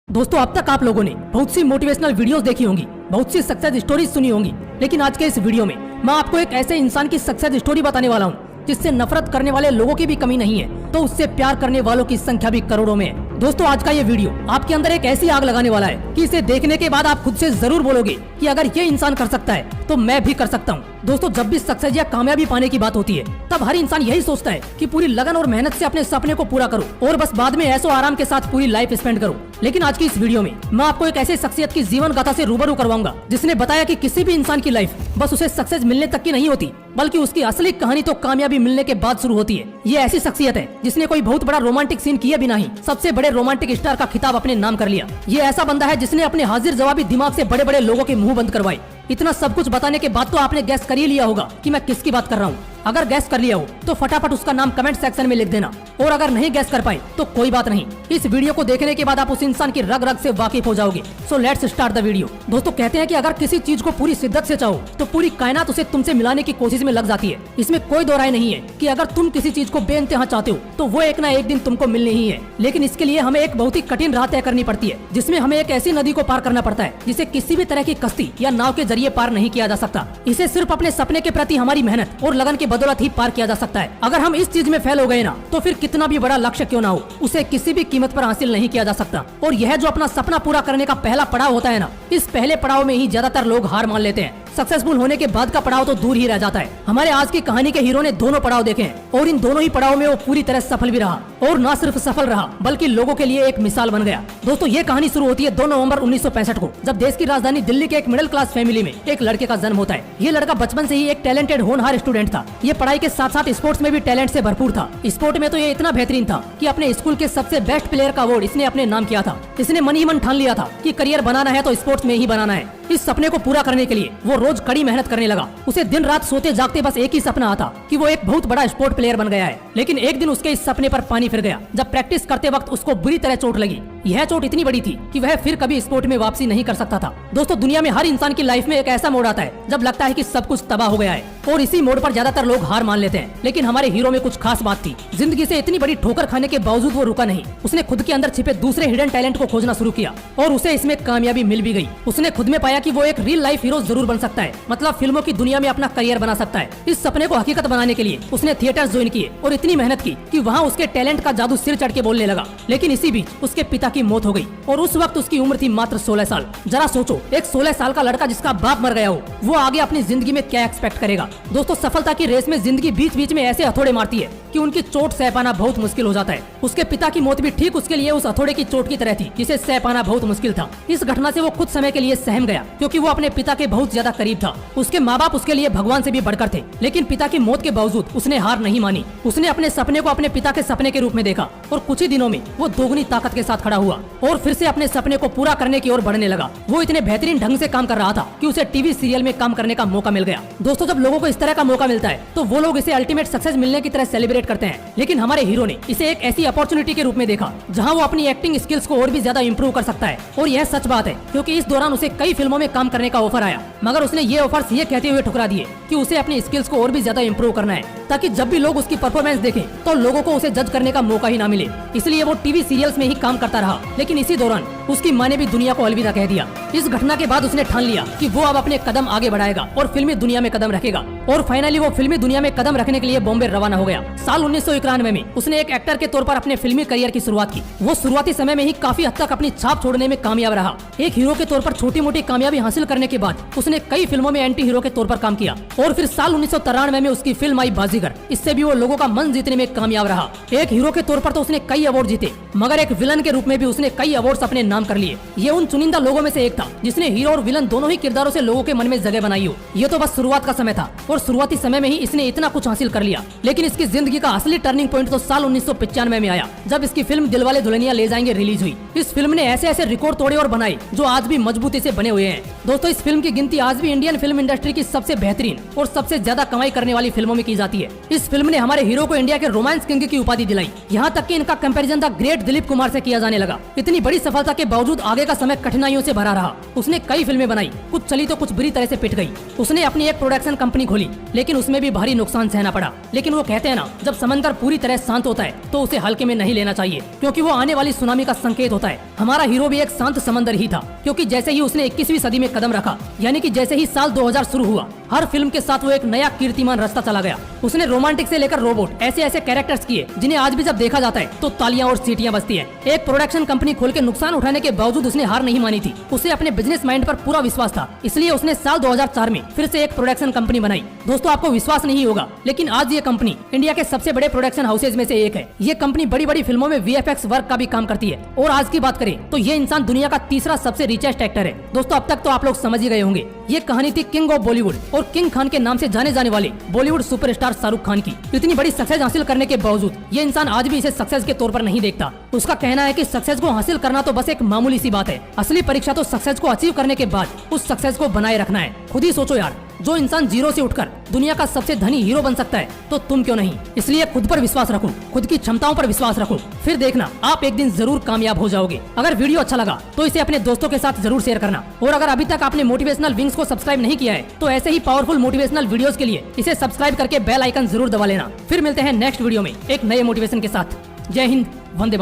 दोस्तों, अब तक आप लोगों ने बहुत सी मोटिवेशनल वीडियोस देखी होंगी, बहुत सी सक्सेस स्टोरीज सुनी होंगी, लेकिन आज के इस वीडियो में मैं आपको एक ऐसे इंसान की सक्सेस स्टोरी बताने वाला हूँ जिससे नफरत करने वाले लोगों की भी कमी नहीं है, तो उससे प्यार करने वालों की संख्या भी करोड़ों में है। दोस्तों, आज का ये वीडियो आपके अंदर एक ऐसी आग लगाने वाला है कि इसे देखने के बाद आप खुद से जरूर बोलोगे कि अगर ये इंसान कर सकता है तो मैं भी कर सकता हूँ। दोस्तों, जब भी सक्सेस या कामयाबी पाने की बात होती है तब हर इंसान यही सोचता है कि पूरी लगन और मेहनत से अपने सपने को पूरा करो और बस बाद में ऐसो आराम के साथ पूरी लाइफ स्पेंड करो। लेकिन आज की इस वीडियो में मैं आपको एक ऐसे शख्सियत की जीवन गाथा से रूबरू करवाऊंगा जिसने बताया कि किसी भी इंसान की लाइफ बस उसे सक्सेस मिलने तक की नहीं होती, बल्कि उसकी असली कहानी तो कामयाबी मिलने के बाद शुरू होती है। ये ऐसी शख्सियत है जिसने कोई बहुत बड़ा रोमांटिक सीन किए बिना ही सबसे बड़े रोमांटिक स्टार का खिताब अपने नाम कर लिया। ये ऐसा बंदा है जिसने अपने हाजिर जवाबी दिमाग से बड़े बड़े लोगों के मुंह बंद करवाए। इतना सब कुछ बताने के बाद तो आपने गैस कर ही लिया होगा कि मैं किसकी बात कर रहा हूँ। अगर गैस कर लिया हो तो फटाफट उसका नाम कमेंट सेक्शन में लिख देना, और अगर नहीं गैस कर पाए तो कोई बात नहीं, इस वीडियो को देखने के बाद आप उस इंसान की रग रग से वाकिफ हो जाओगे। So let's start the video. दोस्तों, कहते हैं कि अगर किसी चीज को पूरी शिद्दत से चाहो तो पूरी कायनात उसे तुमसे मिलाने की कोशिश में लग जाती है। इसमें कोई दो राय नहीं है कि अगर तुम किसी चीज को बेइंतहा चाहते हो तो वो एक ना एक दिन तुमको मिलनी ही है। लेकिन इसके लिए हमें एक बहुत ही कठिन राह तय करनी पड़ती है, जिसमें हमें एक ऐसी नदी को पार करना पड़ता है जिसे किसी भी तरह की कश्ती या नाव के जरिए पार नहीं किया जा सकता। इसे सिर्फ अपने सपने के प्रति हमारी मेहनत और लगन की बदौलत ही पार किया जा सकता है। अगर हम इस चीज में फेल हो गए ना तो फिर कितना भी बड़ा लक्ष्य क्यों ना हो, उसे किसी भी कीमत पर हासिल नहीं किया जा सकता। और यह जो अपना सपना पूरा करने का पहला पड़ाव होता है ना, इस पहले पड़ाव में ही ज्यादातर लोग हार मान लेते हैं। सक्सेसफुल होने के बाद का पड़ाव तो दूर ही रह जाता है। हमारे आज की कहानी के हीरो ने दोनों पड़ाव देखे हैं और इन दोनों ही पड़ाव में वो पूरी तरह सफल भी रहा, और न सिर्फ सफल रहा बल्कि लोगों के लिए एक मिसाल बन गया। दोस्तों, ये कहानी शुरू होती है 2 नवंबर 1965 को, जब देश की राजधानी दिल्ली के एक मिडिल क्लास फैमिली में एक लड़के का जन्म होता है। ये लड़का बचपन से ही एक टैलेंटेड होनहार स्टूडेंट था। ये पढ़ाई के साथ साथ स्पोर्ट्स में भी टैलेंट से भरपूर था। स्पोर्ट में तो ये इतना बेहतरीन था कि अपने स्कूल के सबसे बेस्ट प्लेयर का अवार्ड इसने अपने नाम किया था। इसने मन ही मन ठान लिया था कि करियर बनाना है तो स्पोर्ट्स में ही बनाना है। इस सपने को पूरा करने के लिए वो रोज कड़ी मेहनत करने लगा। उसे दिन रात सोते जागते बस एक ही सपना आता कि वो एक बहुत बड़ा स्पोर्ट प्लेयर बन गया है। लेकिन एक दिन उसके इस सपने पर पानी फिर गया जब प्रैक्टिस करते वक्त उसको बुरी तरह चोट लगी। यह चोट इतनी बड़ी थी कि वह फिर कभी स्पोर्ट में वापसी नहीं कर सकता था। दोस्तों, दुनिया में हर इंसान की लाइफ में एक ऐसा मोड़ आता है जब लगता है कि सब कुछ तबाह हो गया है, और इसी मोड़ पर ज्यादातर लोग हार मान लेते हैं। लेकिन हमारे हीरो में कुछ खास बात थी। जिंदगी से इतनी बड़ी ठोकर खाने के बावजूद वो रुका नहीं। उसने खुद के अंदर छिपे दूसरे हिडन टैलेंट को खोजना शुरू किया और उसे इसमें कामयाबी मिल भी गई। उसने खुद में पाया कि वो एक रियल लाइफ हीरो जरूर बन सकता है, मतलब फिल्मों की दुनिया में अपना करियर बना सकता है। इस सपने को हकीकत बनाने के लिए उसने थिएटर ज्वाइन किए और इतनी मेहनत की कि वहाँ उसके टैलेंट का जादू सिर चढ़ के बोलने लगा। लेकिन इसी बीच उसके पिता की मौत हो गई और उस वक्त उसकी उम्र थी मात्र 16 साल। जरा सोचो, एक 16 साल का लड़का जिसका बाप मर गया हो, वो आगे अपनी जिंदगी में क्या एक्सपेक्ट करेगा। दोस्तों, सफलता की रेस में जिंदगी बीच बीच में ऐसे हथौड़े मारती है कि उनकी चोट सह पाना बहुत मुश्किल हो जाता है। उसके पिता की मौत भी ठीक उसके लिए उस हथौड़े की चोट की तरह थी जिसे सह पाना बहुत मुश्किल था। इस घटना से वो कुछ समय के लिए सहम गया क्योंकि वो अपने पिता के बहुत ज्यादा करीब था। उसके माँ बाप उसके लिए भगवान से भी बढ़कर थे। लेकिन पिता की मौत के बावजूद उसने हार नहीं मानी। उसने अपने सपने को अपने पिता के सपने के रूप में देखा और कुछ ही दिनों में वो दोगुनी ताकत के साथ खड़ा हुआ और फिर से अपने सपने को पूरा करने की ओर बढ़ने लगा। वो इतने बेहतरीन ढंग से काम कर रहा था कि उसे टीवी सीरियल में काम करने का मौका मिल गया। दोस्तों, जब लोगों को इस तरह का मौका मिलता है तो वो लोग इसे अल्टीमेट सक्सेस मिलने की तरह सेलिब्रेट करते हैं। लेकिन हमारे हीरो ने इसे एक ऐसी अपॉर्चुनिटी के रूप में देखा जहां वो अपनी एक्टिंग स्किल्स को और भी ज्यादा इंप्रूव कर सकता है। और यह सच बात है क्योंकि इस दौरान उसे कई फिल्मों में काम करने का ऑफर आया, मगर उसने ये ऑफर्स ये कहते हुए ठुकरा दिए कि उसे अपनी स्किल्स को और भी ज्यादा इंप्रूव करना है, ताकि जब भी लोग उसकी परफॉर्मेंस देखें तो लोगों को उसे जज करने का मौका ही ना मिले। इसलिए वो टीवी सीरियल्स में ही काम करता रहा। लेकिन इसी दौरान उसकी माँ ने भी दुनिया को अलविदा कह दिया। इस घटना के बाद उसने ठान लिया कि वो अब अपने कदम आगे बढ़ाएगा और फिल्मी दुनिया में कदम रखेगा। और फाइनली वो फिल्मी दुनिया में कदम रखने के लिए बॉम्बे रवाना हो गया। साल 1991 में उसने एक एक्टर के तौर पर अपने फिल्मी करियर की शुरुआत की। वो शुरुआती समय में ही काफी हद तक अपनी छाप छोड़ने में कामयाब रहा। एक हीरो के तौर पर छोटी मोटी कामयाबी हासिल करने के बाद उसने कई फिल्मों में एंटी हीरो के तौर पर काम किया और फिर साल 1993 में उसकी फिल्म आई बाजीगर। इससे भी वो लोगों का मन जीतने में कामयाब रहा। एक हीरो के तौर पर तो उसने कई अवार्ड जीते, मगर एक विलन के रूप में भी उसने कई अवार्ड्स अपने नाम कर लिए। ये उन चुनिंदा लोगों में से एक था जिसने हीरो और विलन दोनों ही किरदारों से लोगों के मन में जगह बनाई हो। ये तो बस शुरुआत का समय था और शुरुआती समय में ही इसने इतना कुछ हासिल कर लिया। लेकिन इसकी जिंदगी का असली टर्निंग पॉइंट तो साल 1995 में आया जब इसकी फिल्म दिलवाले दुल्हनिया ले जाएंगे रिलीज हुई। इस फिल्म ने ऐसे ऐसे रिकॉर्ड तोड़े और बनाए जो आज भी मजबूती से बने हुए हैं। दोस्तों, इस फिल्म की गिनती आज भी इंडियन फिल्म इंडस्ट्री की सबसे बेहतरीन और सबसे ज्यादा कमाई करने वाली फिल्मों में की जाती है। इस फिल्म ने हमारे हीरो को इंडिया के रोमांस किंग की उपाधि दिलाई। यहाँ तक कि इनका comparison the great Dilip Kumar से किया जाने लगा। इतनी बड़ी सफलता के बावजूद आगे का समय कठिनाइयों से भरा रहा। उसने कई फिल्में बनाई, कुछ चली तो कुछ बुरी तरह से पिट गई। उसने अपनी एक प्रोडक्शन कंपनी खोली ली, लेकिन उसमें भी भारी नुकसान सहना पड़ा। लेकिन वो कहते हैं ना, जब समंदर पूरी तरह शांत होता है तो उसे हल्के में नहीं लेना चाहिए, क्योंकि वो आने वाली सुनामी का संकेत होता है। हमारा हीरो भी एक शांत समंदर ही था, क्योंकि जैसे ही उसने 21वीं सदी में कदम रखा, यानी कि जैसे ही साल 2000 शुरू हुआ, हर फिल्म के साथ वो एक नया कीर्तिमान रास्ता चला गया। उसने रोमांटिक से लेकर रोबोट ऐसे ऐसे कैरेक्टर्स किए जिन्हें आज भी जब देखा जाता है तो तालियां और सीटियां बजती है। एक प्रोडक्शन कंपनी खोल के नुकसान उठाने के बावजूद उसने हार नहीं मानी थी। उसे अपने बिजनेस माइंड पर पूरा विश्वास था, इसलिए उसने साल 2004 में फिर से एक प्रोडक्शन कंपनी बनाई। दोस्तों, आपको विश्वास नहीं होगा, लेकिन आज ये कंपनी इंडिया के सबसे बड़े प्रोडक्शन हाउसेज में से एक है। ये कंपनी बड़ी बड़ी फिल्मों में VFX वर्क का भी काम करती है। और आज की बात करें तो ये इंसान दुनिया का तीसरा सबसे रिचेस्ट एक्टर है। दोस्तों, अब तक तो आप लोग समझ ही गए होंगे, ये कहानी थी किंग ऑफ बॉलीवुड और किंग खान के नाम से जाने जाने वाले बॉलीवुड सुपरस्टार शाहरुख खान की। इतनी बड़ी सक्सेस हासिल करने के बावजूद ये इंसान आज भी इसे सक्सेस के तौर पर नहीं देखता। उसका कहना है कि सक्सेस को हासिल करना तो बस एक मामूली सी बात है, असली परीक्षा तो सक्सेस को अचीव करने के बाद उस सक्सेस को बनाए रखना है। खुद ही सोचो यार, जो इंसान जीरो से उठकर दुनिया का सबसे धनी हीरो बन सकता है, तो तुम क्यों नहीं। इसलिए खुद पर विश्वास रखो, खुद की क्षमताओं पर विश्वास रखो, फिर देखना आप एक दिन जरूर कामयाब हो जाओगे। अगर वीडियो अच्छा लगा तो इसे अपने दोस्तों के साथ जरूर शेयर करना, और अगर अभी तक आपने मोटिवेशनल विंग्स को सब्सक्राइब नहीं किया है तो ऐसे ही पावरफुल मोटिवेशनल वीडियोस के लिए इसे सब्सक्राइब करके बेल आइकन जरूर दबा लेना। फिर मिलते हैं नेक्स्ट वीडियो में एक नए मोटिवेशन के साथ। जय हिंद, वंदे मातरम।